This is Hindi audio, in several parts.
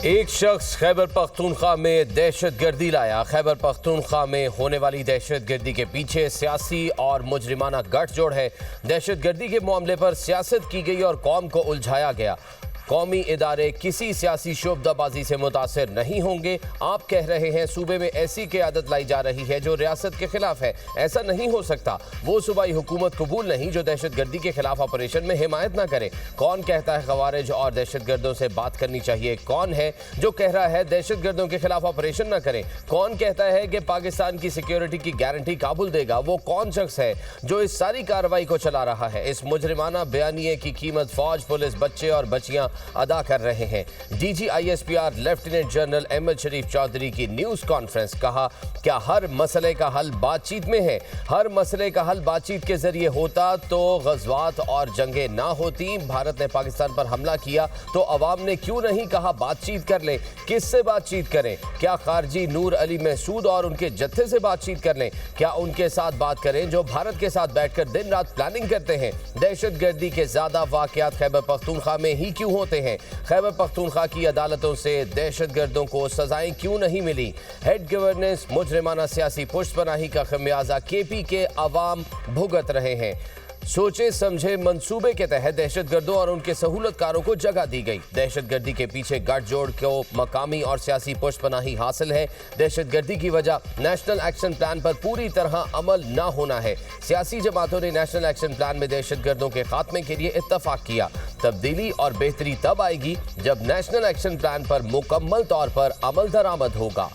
एक शख्स खैबर पख्तूनख्वा में दहशतगर्दी लाया। खैबर पख्तूनख्वा में होने वाली दहशतगर्दी के पीछे सियासी और मुजरिमाना गठजोड़ है। दहशतगर्दी के मामले पर सियासत की गई और कौम को उलझाया गया। कौमी इदारे किसी सियासी शोबदाबाजी से मुतासिर नहीं होंगे। आप कह रहे हैं सूबे में ऐसी क़यादत लाई जा रही है जो रियासत के खिलाफ है। ऐसा नहीं हो सकता। वो सूबाई हुकूमत कबूल नहीं जो दहशतगर्दी के खिलाफ ऑपरेशन में हिमायत ना करे। कौन कहता है खवारिज और दहशतगर्दों से बात करनी चाहिए? कौन है जो कह रहा है दहशतगर्दों के खिलाफ ऑपरेशन ना करें? कौन कहता है कि पाकिस्तान की सिक्योरिटी की गारंटी काबुल देगा? वो कौन शख्स है जो इस सारी कार्रवाई को चला रहा है? इस मुजरिमाना बयानिए की कीमत फौज, पुलिस, बच्चे और बच्चियां अदा कर रहे हैं। DGISPR लेफ्टिनेंट जनरल अहमद शरीफ चौधरी की न्यूज कॉन्फ्रेंस। कहा, क्या हर मसले का हल बातचीत में है? हर मसले का हल बातचीत के जरिए होता तो गज़वात और जंगें ना होती। भारत ने पाकिस्तान पर हमला किया तो अवाम ने क्यों नहीं कहा बातचीत कर लें? किससे बातचीत करें? क्या खारजी नूर अली महसूद और उनके जत्थे से बातचीत कर लें? क्या उनके साथ बात करें जो भारत के साथ बैठकर दिन रात प्लानिंग करते हैं? दहशतगर्दी के ज्यादा वाकयात खैबर पख्तूनख्वा में ही क्यों होते हैं? खैबर पख्तूनख्वा की अदालतों से दहशतगर्दों को सजाएं क्यों नहीं मिली? हेड गवर्नेंस, मुजरिमाना सियासी पुष्टपनाही का खमियाजा KP के अवाम भुगत रहे हैं। सोचे समझे मंसूबे के तहत दहशतगर्दों और उनके सहूलतकारों को जगह दी गई। दहशतगर्दी के पीछे गठजोड़ को मकामी और सियासी पुष्टपनाही हासिल है। दहशतगर्दी की वजह नेशनल एक्शन प्लान पर पूरी तरह अमल न होना है। सियासी जमातों ने नेशनल एक्शन प्लान में दहशतगर्दों के खात्मे के लिए इत्तफाक किया। तब्दीली और बेहतरी तब आएगी जब नेशनल एक्शन प्लान पर मुकम्मल तौर पर अमल दरामद होगा।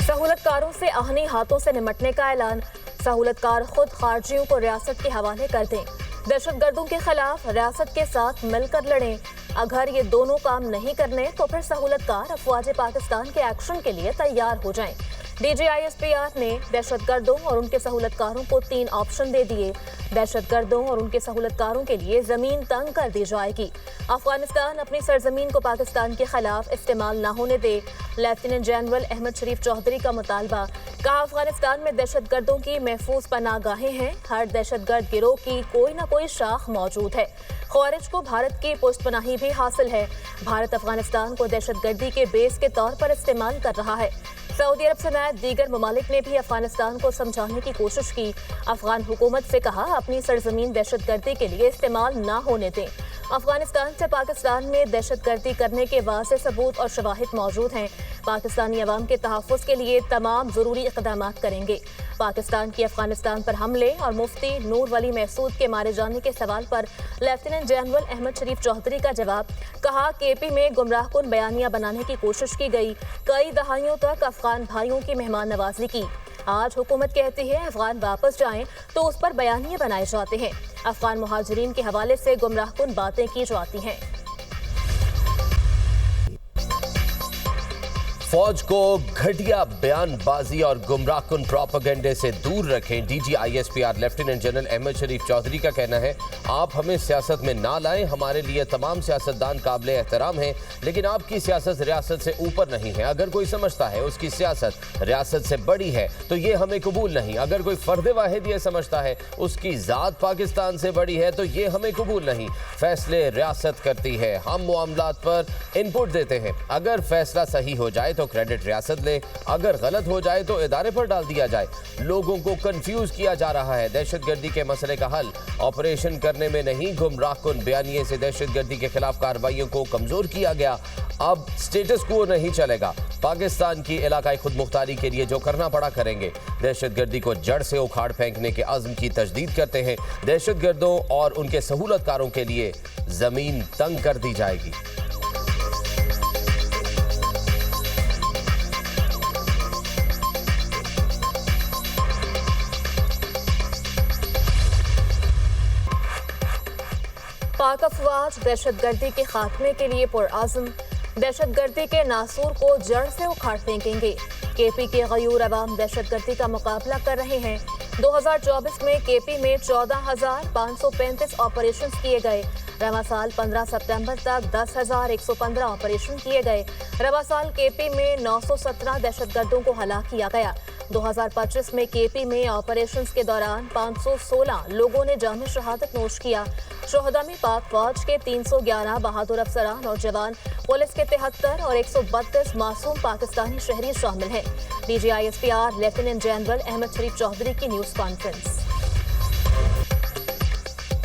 सहूलतकारों से आहनी हाथों से निपटने का ऐलान। सहूलतकार खुद खारजियों को रियासत के हवाले कर दें। दहशतगर्दों के खिलाफ रियासत के साथ मिलकर लड़ें। अगर ये दोनों काम नहीं करने तो फिर सहूलतकार अफवाज पाकिस्तान के एक्शन के लिए तैयार हो जाएं। DGISPR ने दहशतगर्दों और उनके सहूलतकारों को 3 ऑप्शन दे दिए। दहशतगर्दों और उनके सहूलतकारों के लिए जमीन तंग कर दी जाएगी। अफगानिस्तान अपनी सरजमीन को पाकिस्तान के खिलाफ इस्तेमाल न होने दे। लेफ्टिनेंट जनरल अहमद शरीफ चौधरी का मुतालबा। कहा, अफगानिस्तान में दहशतगर्दों की महफूज पनाहगाहें हैं। हर दहशतगर्द गिरोह की कोई न कोई शाख मौजूद है। खवारिज को भारत की पुष्टपनाही भी हासिल है। भारत अफगानिस्तान को दहशतगर्दी के बेस के तौर पर इस्तेमाल कर रहा है। सऊदी अरब समेत दीगर ममालिक ने भी अफगानिस्तान को समझाने की कोशिश की। अफगान हुकूमत से कहा, अपनी सरजमीन दहशतगर्दी के लिए इस्तेमाल न होने दें। अफगानिस्तान से पाकिस्तान में दहशतगर्दी करने के वाज़ेह सबूत और शवाहिद मौजूद हैं। पाकिस्तानी अवाम के तहफ़्फ़ुज़ के लिए तमाम ज़रूरी इक़दाम करेंगे। पाकिस्तान की अफगानिस्तान पर हमले और मुफ्ती नूर वली महसूद के मारे जाने के सवाल पर लेफ्टिनेंट जनरल अहमद शरीफ चौधरी का जवाब। कहा, KP में गुमराहकुन बयानियां बनाने की कोशिश की गई। कई दहाइयों तक अफगान भाइयों की मेहमान नवाजी की। आज हुकूमत कहती है अफगान वापस जाएं तो उस पर बयानिए बनाए जाते हैं। अफगान मुहाजिरीन के हवाले से गुमराहकुन बातें की जाती हैं। फौज को घटिया बयानबाजी और गुमराहकुन प्रोपेगेंडे से दूर रखें। DGISPR लेफ्टिनेंट जनरल अहमद शरीफ चौधरी का कहना है, आप हमें सियासत में ना लाएं। हमारे लिए तमाम सियासतदान काबिल एहतराम हैं, लेकिन आपकी सियासत रियासत से ऊपर नहीं है। अगर कोई समझता है उसकी सियासत रियासत से बड़ी है तो ये हमें कबूल नहीं। अगर कोई फर्द वाहिद ये समझता है उसकी ज़ात पाकिस्तान से बड़ी है तो ये हमें कबूल नहीं। फैसले रियासत करती है, हम मामलात पर इनपुट देते हैं। अगर फैसला सही हो जाए तो क्रेडिट रियासत ले, अगर गलत हो जाए तो इदारे पर डाल दिया जाए। लोगों को कंफ्यूज किया जा रहा है। दहशतगर्दी के मसले का हल ऑपरेशन करने में नहीं, गुमराहकुन बयानिए से दहशतगर्दी के खिलाफ कार्रवाइयों को कमजोर किया गया। अब स्टेटस को नहीं चलेगा। पाकिस्तान की इलाकाई खुद मुख्तारी के लिए जो करना पड़ा करेंगे। दहशतगर्दी को जड़ से उखाड़ फेंकने के अज़्म की तजदीद करते हैं। दहशतगर्दों और उनके सहूलतकारों के लिए जमीन तंग कर दी जाएगी। पाक अफवाज दहशतगर्दी के खात्मे के लिए पुरआज़म। दहशतगर्दी के नासूर को जड़ से उखाड़ फेंकेंगे। KP के गयूर अवाम दहशतगर्दी का मुकाबला कर रहे हैं। 2024 में KP में 14,535 ऑपरेशन किए गए। रवा साल 15 सितंबर तक 10,115 ऑपरेशन किए गए। रवा साल KP में 917 दहशतगर्दों को हलाक किया गया। 2025 में केपी में ऑपरेशंस के दौरान 516 लोगों ने जाम शहादत नोश किया। शोहदा में पाक फौज के 311 बहादुर अफसरान और जवान, पुलिस के 73 और 132 मासूम पाकिस्तानी शहरी शामिल हैं। DGISPR लेफ्टिनेंट जनरल अहमद शरीफ चौधरी की न्यूज कॉन्फ्रेंस।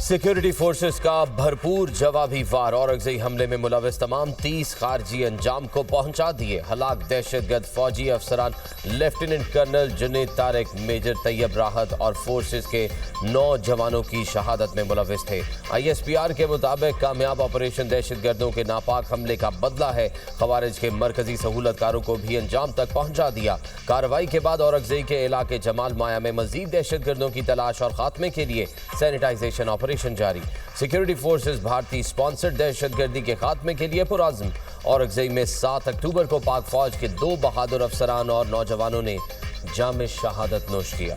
सिक्योरिटी फोर्सेस का भरपूर जवाबी वार औरंगजेई हमले में मुलविस तमाम 30 खारजी अंजाम को पहुंचा दिए। हलाक दहशतगर्द फौजी अफसरान lieutenant colonel Junaid Tariq, major Tayyab Rahat और फोर्सेस के 9 जवानों की शहादत में मुलविस थे। ISPR के मुताबिक कामयाब ऑपरेशन दहशतगर्दों के नापाक हमले का बदला है। खवारिज के मरकजी सहूलतकारों को भी अंजाम तक पहुंचा दिया। कार्रवाई के बाद औरंगजेई के इलाके जमाल माया में मजीद दहशतगर्दों की तलाश और खात्मे के लिए सैनिटाइजेशन ऑपरेशन जारी। सिक्योरिटी फोर्सेस भारतीय स्पॉन्सर्ड दहशतगर्दी के खात्मे के लिए पुरआज़म। औरंगजेई में 7 अक्टूबर को पाक फौज के 2 बहादुर अफसरान और नौजवानों ने जाम शहादत नोश किया।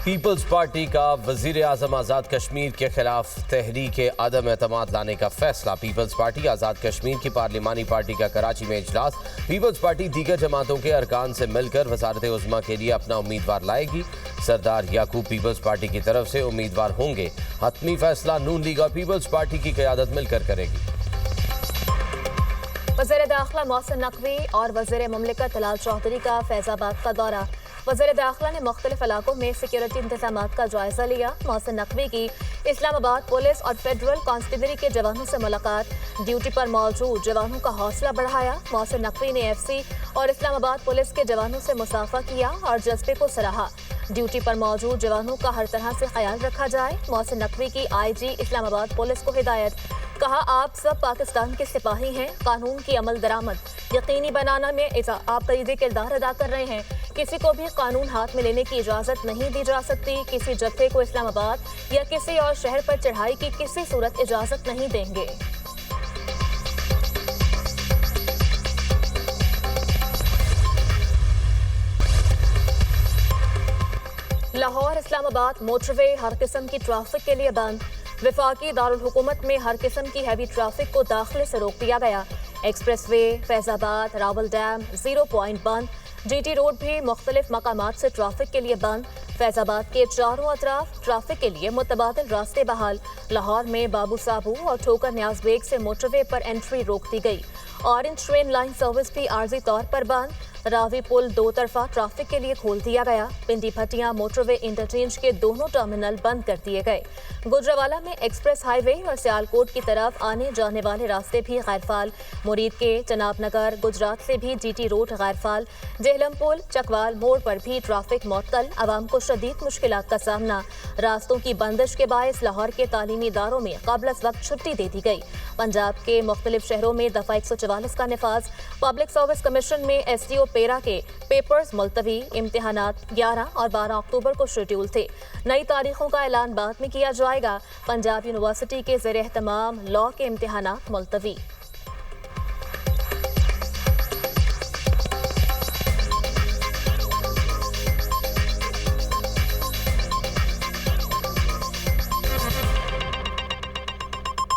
पीपल्स पार्टी का वजीर आजम आज़ाद कश्मीर के खिलाफ तहरीक अदम एतमाद लाने का फैसला। पीपल्स पार्टी आज़ाद कश्मीर की पार्लिमानी पार्टी का कराची में इजलास। पीपल्स पार्टी दीगर जमातों के अरकान से मिलकर वजारत उज़्मा के लिए अपना उम्मीदवार लाएगी। सरदार याकूब पीपल्स पार्टी की तरफ से उम्मीदवार होंगे। हतमी फैसला नून लीग और पीपल्स पार्टी की क़यादत मिलकर करेगी। वज़ीर दाखिला मोहसिन नकवी और वज़ीर मुमलिकत तलाल चौधरी का फैजाबाद का दौरा। वज़ीर दाखिला ने मुख्तलिफ इलाकों में सिक्योरिटी इंतजामात का जायजा लिया। मोहसिन नकवी की इस्लामाबाद पुलिस और फेडरल कांस्टेबली के जवानों से मुलाकात। ड्यूटी पर मौजूद जवानों का हौसला बढ़ाया। मोहसिन नकवी ने FC और इस्लामाबाद पुलिस के जवानों से मुसाफा किया और जज्बे को सराहा। ड्यूटी पर मौजूद जवानों का हर तरह से ख्याल रखा जाए। मोहसिन नकवी की IG इस्लामाबाद पुलिस को हिदायत। कहा, आप सब पाकिस्तान के सिपाही हैं। कानून की अमल दरामद यकीनी बनाना में आप कलीदी किरदार अदा कर रहे हैं। किसी को भी कानून हाथ में लेने की इजाज़त नहीं दी जा सकती। किसी जत्थे को इस्लामाबाद या किसी और शहर पर चढ़ाई की किसी सूरत इजाज़त नहीं देंगे। लाहौर इस्लामाबाद मोटरवे हर किस्म की ट्रैफिक के लिए बंद। वफाकी दारुल हुकूमत में हर किस्म की हैवी ट्रैफिक को दाखिले से रोक दिया गया। Expressway, Faizabad, Rawal dam, 0 point बंद। GT रोड भी मुख्तलिफ मकामात से ट्रैफिक के लिए बंद। फैजाबाद के चारों अतराफ ट्रैफिक के लिए मुतबादिल रास्ते बहाल। लाहौर में बाबू साबू और ठोकर न्याज बेग से मोटरवे पर एंट्री रोक दी गई। ऑरेंज ट्रेन लाइन सर्विस भी आर्जी तौर पर बंद। रावी पुल 2 तरफा ट्रैफिक के लिए खोल दिया गया। पिंडी भटिया मोटरवे इंटरचेंज के दोनों टर्मिनल बंद कर दिए गए। गुजरावाला में एक्सप्रेस हाईवे और सियालकोट की तरफ आने जाने वाले रास्ते भी गैरफाल। मुरीद के चनाबनगर गुजरात से भी GT रोड गैरफाल। जेहलम पुल चकवाल मोड़ पर भी ट्रैफिक मुअत्तल। आवाम को शदीद मुश्किलात का सामना। रास्तों की बंदिश के बायस लाहौर के तालीमी इदारों में क़ब्ल वक्त छुट्टी दे दी गई। पंजाब के मुख्तलिफ शहरों में दफ़ा 144 का निफाज। पब्लिक सर्विस कमीशन में SDO पेरा के पेपर्स मुलतवी। इम्तिहानात 11 और 12 अक्टूबर को शेड्यूल थे। नई तारीखों का ऐलान बाद में किया जाएगा। पंजाब यूनिवर्सिटी के ज़ेर एहतमाम लॉ के इम्तिहानात मुलतवी।